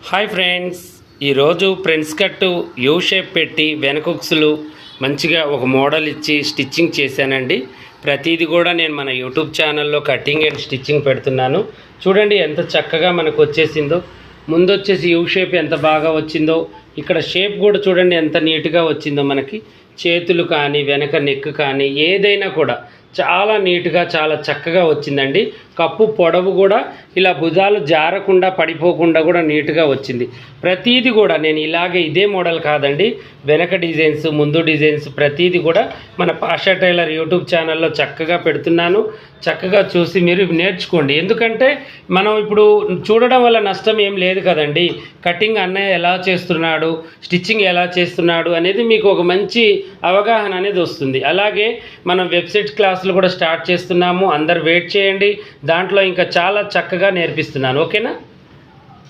Hi friends, ఈరోజు friends కట్టు U shape పెట్టి వెనకొక్సులు మంచిగా ఒక మోడల్ ఇచ్చి స్టిచ్చింగ్ చేశానండి. ప్రతిదీ కూడా నేను మన యూట్యూబ్ ఛానల్లో కటింగ్ అండ్ స్టిచ్చింగ్ పెడుతున్నాను. చూడండి ఎంత చక్కగా మనకు వచ్చేసిందో. ముందు వచ్చేసి యూ షేప్ ఎంత బాగా వచ్చిందో, ఇక్కడ షేప్ కూడా చూడండి ఎంత నీట్గా వచ్చిందో. మనకి చేతులు కానీ వెనక నెక్ కానీ ఏదైనా కూడా చాలా నీట్గా చాలా చక్కగా వచ్చిందండి. కప్పు పొడవు కూడా ఇలా భుజాలు జారకుండా పడిపోకుండా కూడా నీట్గా వచ్చింది. ప్రతీది కూడా నేను ఇలాగే ఇదే మోడల్ కాదండి, వెనక డిజైన్స్ ముందు డిజైన్స్ ప్రతీది కూడా మన పాషా టైలర్ యూట్యూబ్ ఛానల్లో చక్కగా పెడుతున్నాను. చక్కగా చూసి మీరు నేర్చుకోండి. ఎందుకంటే మనం ఇప్పుడు చూడడం వల్ల నష్టం ఏం లేదు కదండి. కటింగ్ అన్నయ్య ఎలా చేస్తున్నాడు, స్టిచ్చింగ్ ఎలా చేస్తున్నాడు అనేది మీకు ఒక మంచి అవగాహన అనేది వస్తుంది. అలాగే మనం వెబ్సైట్ క్లాసులు కూడా స్టార్ట్ చేస్తున్నాము. అందరు వెయిట్ చేయండి, దాంట్లో ఇంకా చాలా చక్కగా నేర్పిస్తున్నాను. ఓకేనా?